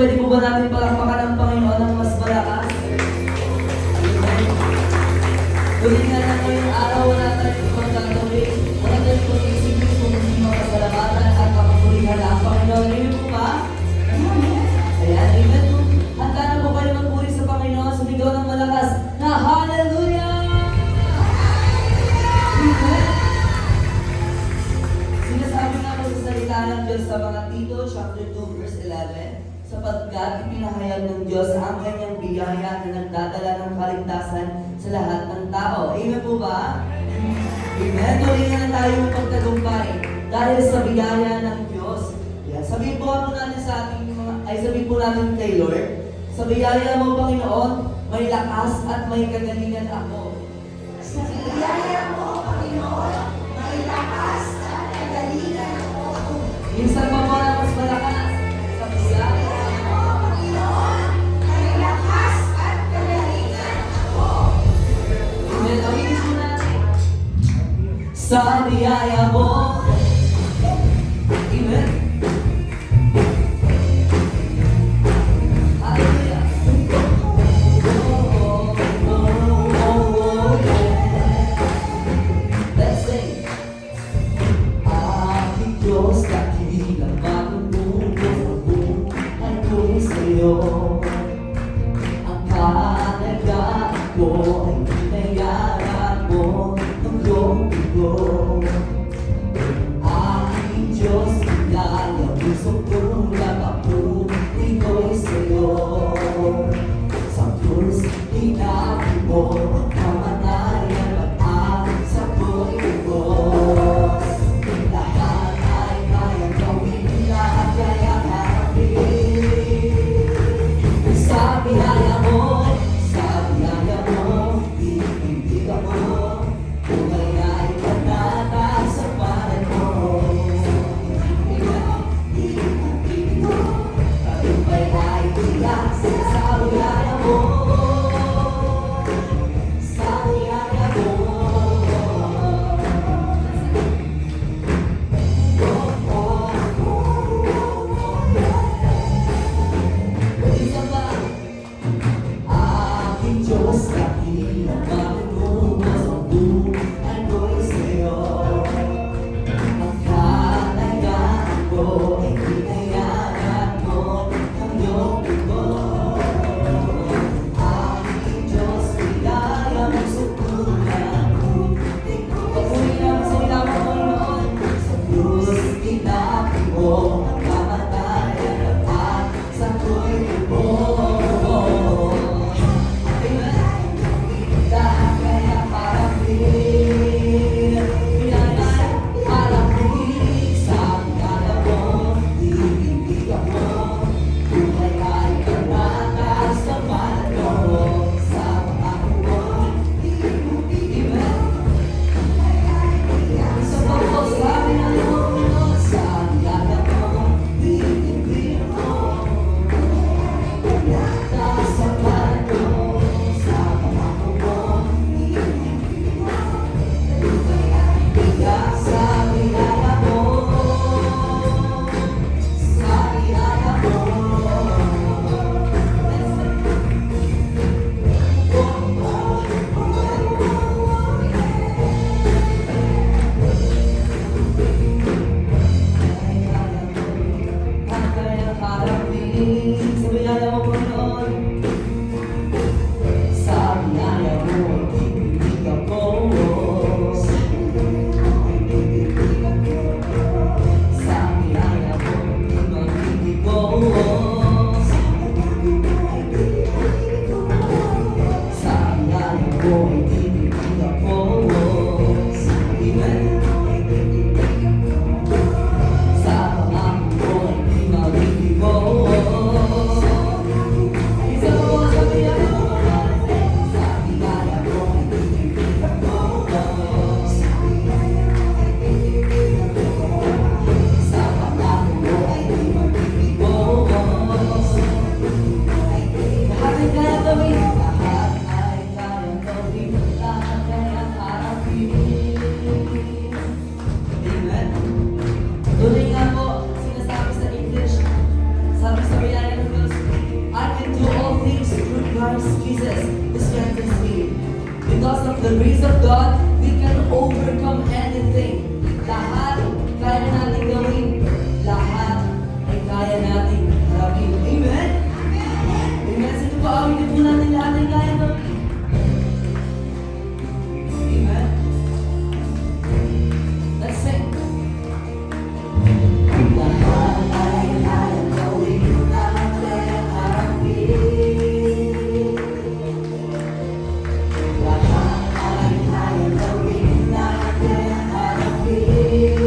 pwede po ba natin palakpakan ang Panginoon ng mas malakas? Amen. Tuloy nga na ngayong araw, wala tayong ibang gagawin. Wala tayong pag-isipin kung hindi makasalamatan at makapulihan ang Panginoon. Amen po ba? Ayan, amen po. Handa na po kayo magpuri sa Panginoon. Sumigaw ng malakas na Hallelujah! Amen. Sinasabi nga po sa salita ng Diyos sa mga Tito, chapter 2, verse 11, sapagkat ipinahayag ng Diyos ang kanyang biyaya na nagdadala ng kaligtasan sa lahat ng tao. Amen po ba? Amen. Tuloy na tayo magtagumpay dahil sa biyaya ng Diyos. Yan. Sabihin po natin sa ating sabihin po natin kay Lord, sa biyaya mo, Panginoon, may lakas at may kagalingan ako. Sa biyaya mo, Panginoon, may lakas at kagalingan ako. Minsan pa mo na mas malakas sa biyaya. Sa biyaya mo. Amen. Hallelujah. Oh, oh, oh, oh, yeah. Let's sing. Aking Diyos, dakilang matutulog ang buhay ko sa'yo. Ang kanagaan ko ay binayaran mo ng iyong aking Diyos, biyaya, pusong tulad ako, ito'y sa'yo. Sa krus, hinabi mo, kamatayan at sa Diyos. Lahat ay kayang gawin, lahat kaya harapin. Sa biyaya mo, ibig ako. weaknesses, He strengthens me. Because of the grace of God, we can overcome anything. Lahat kaya natin gawin. Lahat ay kaya natin harapin. Amen? Amen. Sige po, awitin po natin lahat ay kaya gawin. Amen. Let's sing. Lahat ay kaya gawin. Lahat kaya harapin. Lahat ay kaya gawin. Lahat kaya harapin.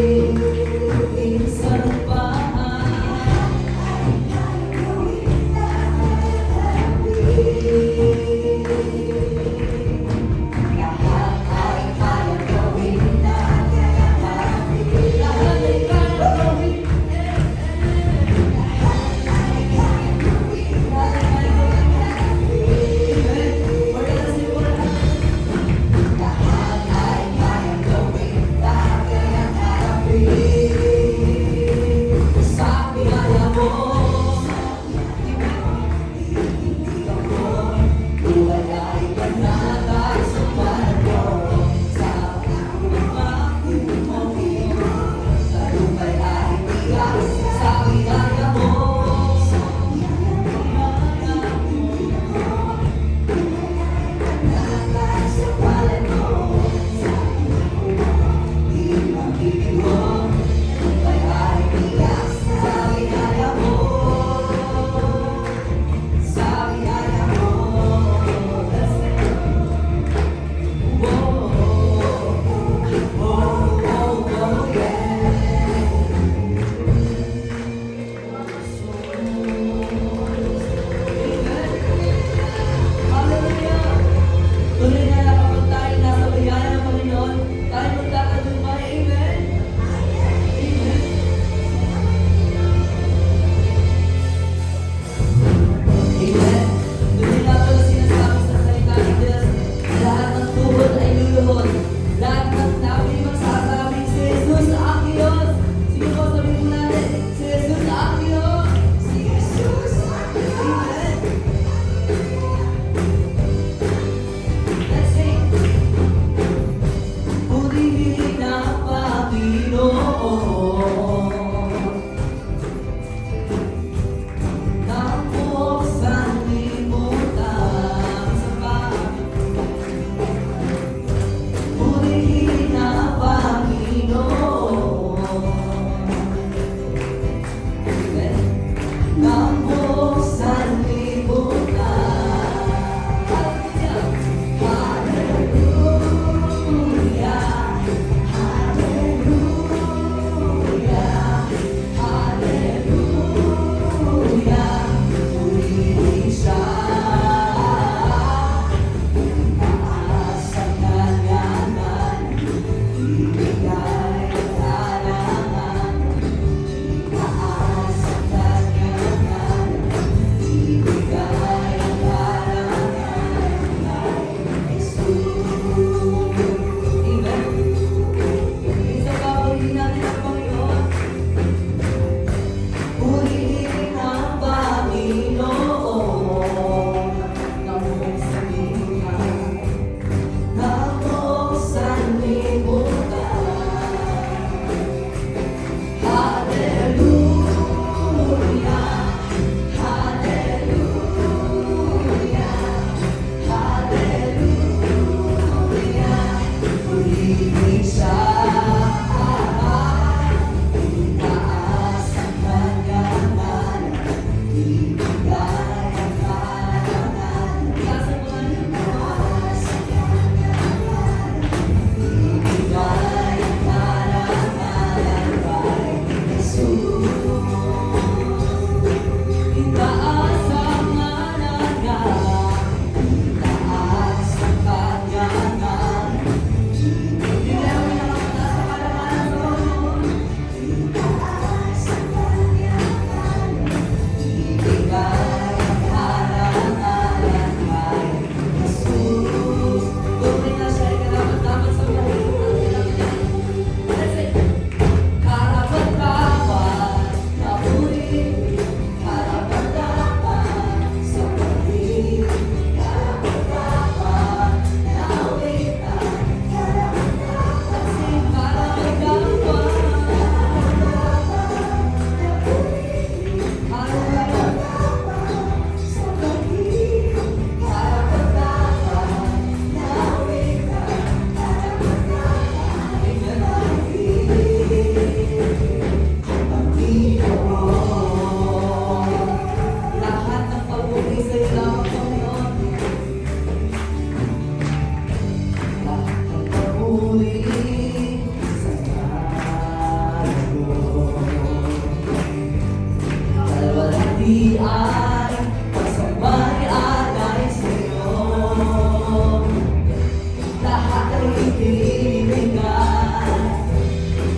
ibigay.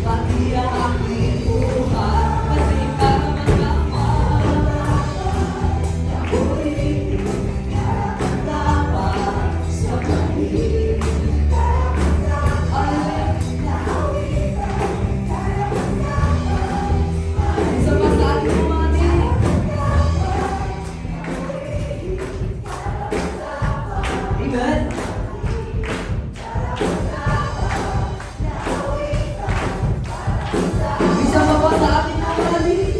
Pati ang aking buhay, kasi ikaw naman naman. Ako'y karapat-dapat sa pag-ibig. Isa pa sa ating mga tinig. Amen. Isa pa ba sa ating mga tinig?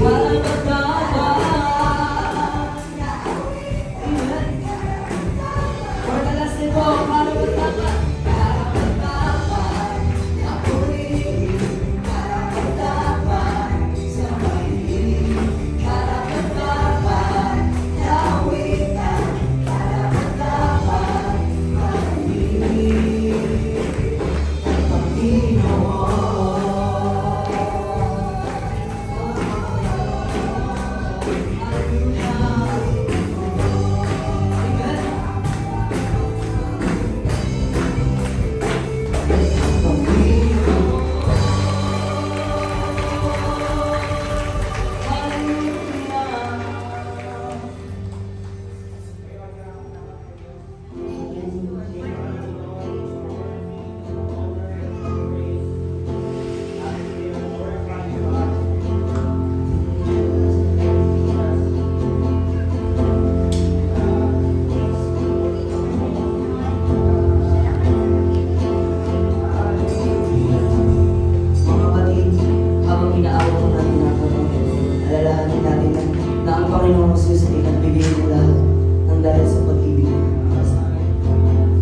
Karapat-dapat. Amen. For the last nito, karapat-dapat. Karapat-dapat. Ako'y karapat-dapat sa pag-ibig. Karapat-dapat. Kawitan. Karapat-dapat. Pag-ibig. Mga kapatid, habang inaawat natin ang Panginoon, alalahanin natin na ang Panginoong Jesus ay nagbibigay ng lahat ng dahil sa pag-ibig niya para sa akin.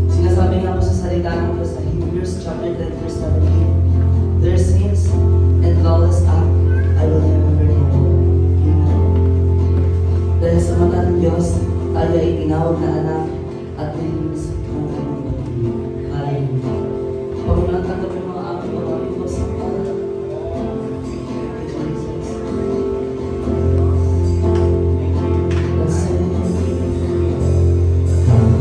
Sinasabi nga po sa salita ng Diyos sa Hebrews chapter 10 verse 17, their sins and lawless act I will never know. Amen. Dahil sa mata ng Diyos, tayo ay tinawag na anak at nilinis ng kanyang pag-ibig. Hallelujah. Panginoon, tanggapin mo ang aming pag-ibig sa pangalan. Ikaw ang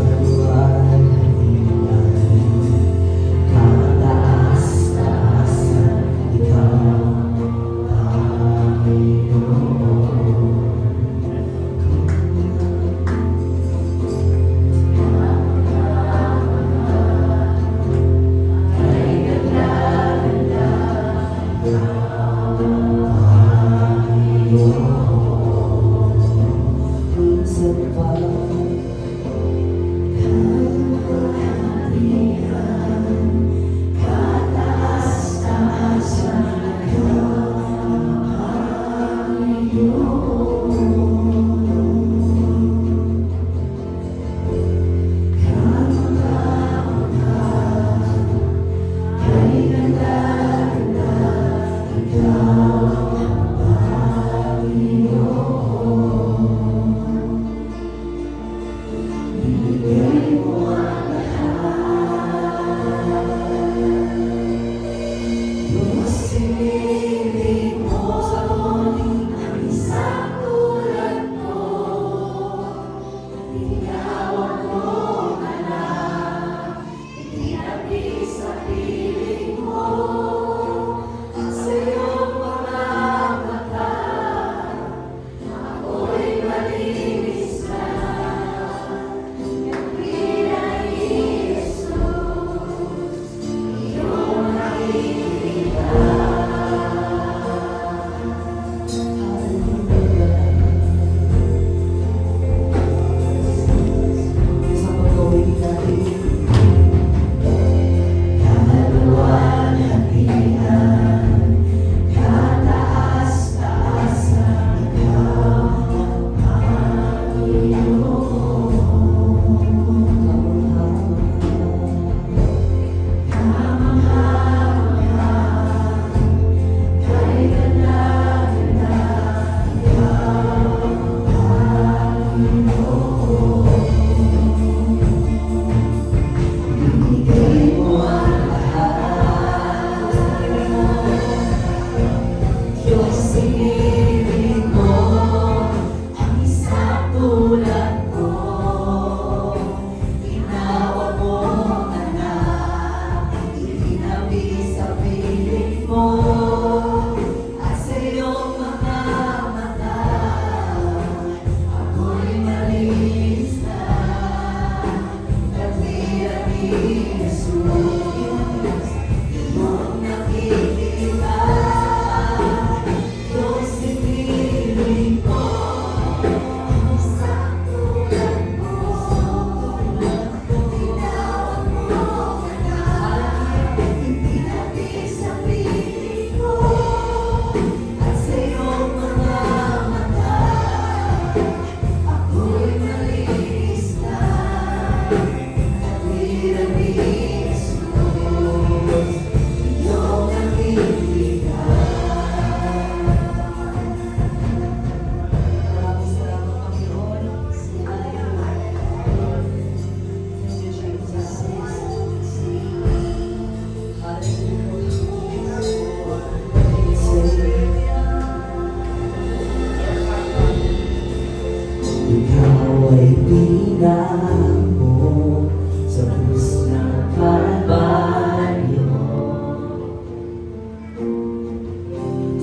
inako sa krus ng Kalbaryo.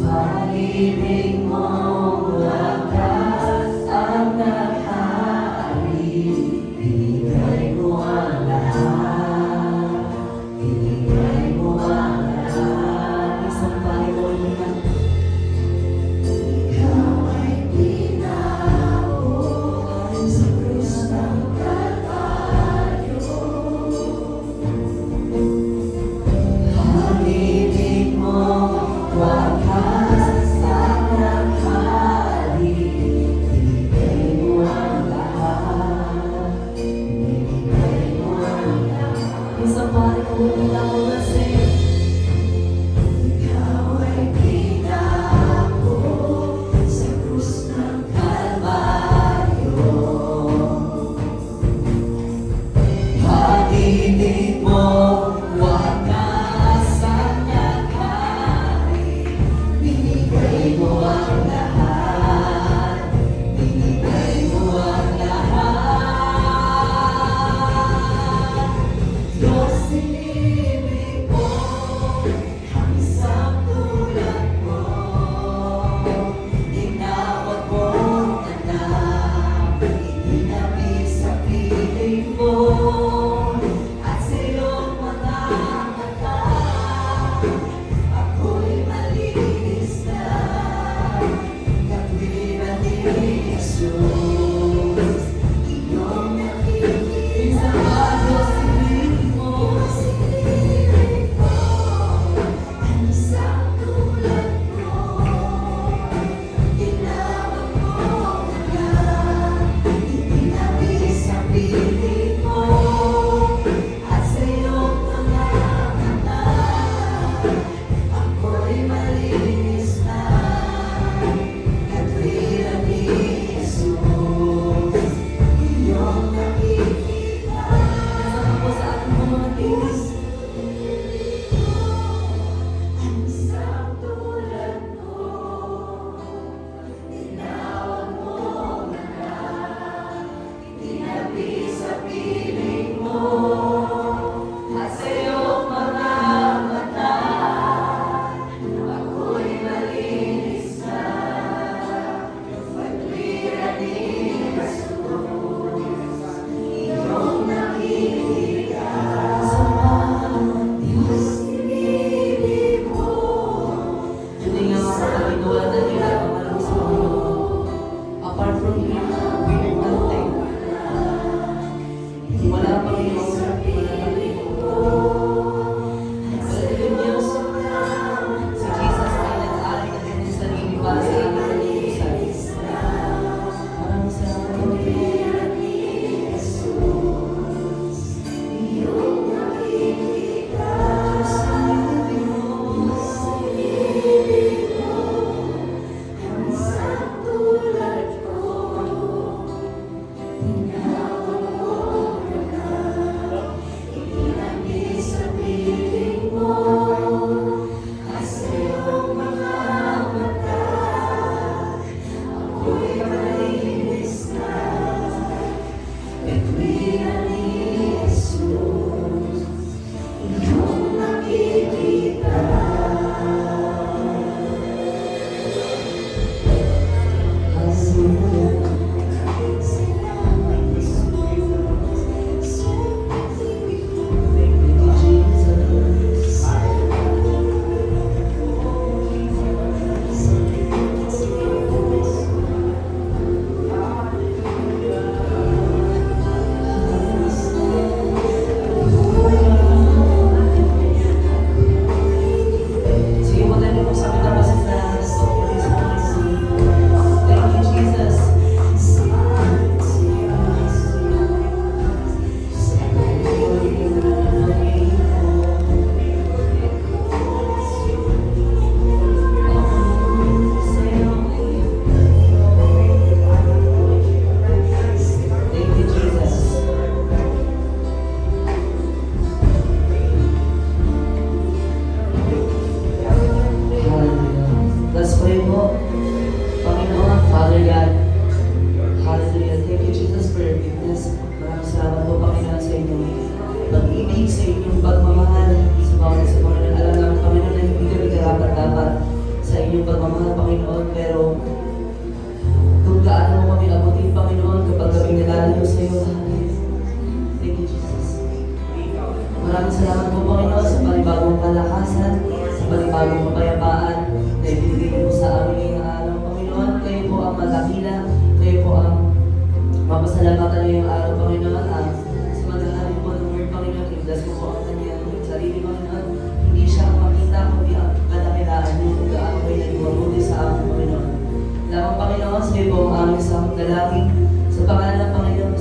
Pag-ibig mong wagas ang nakahari, ibigay mo ang lahat, ibigay mo ang lahat. Isang Panginoon mo na. Ikaw ay pinako sa krus ng Kalbaryo. Pag-ibig mo wagas ang nakahari, Panginoon, kapag kami nilalayo sa iyo lahat. Thank you, Jesus. Maraming salamat po, Panginoon, sa panibagong kalakasan, sa panibagong kapayapaan na ibinigay niyo po sa amin ngayong araw. Panginoon, kayo po ang madakila, kayo po ang mapasalamatan ngayong araw, Panginoon. Sa maghahari po ng Word, Panginoon, i-bless mo po ang kanyang sarili, Panginoon. Hindi siya ang makita, kundi ang kadakilaan niyo kung gaano kayo naging mabuti sa amin, Panginoon. Lamang, Panginoon, sa iyo po ang aming sakot dalangin. Sa pangalan ng Panginoon,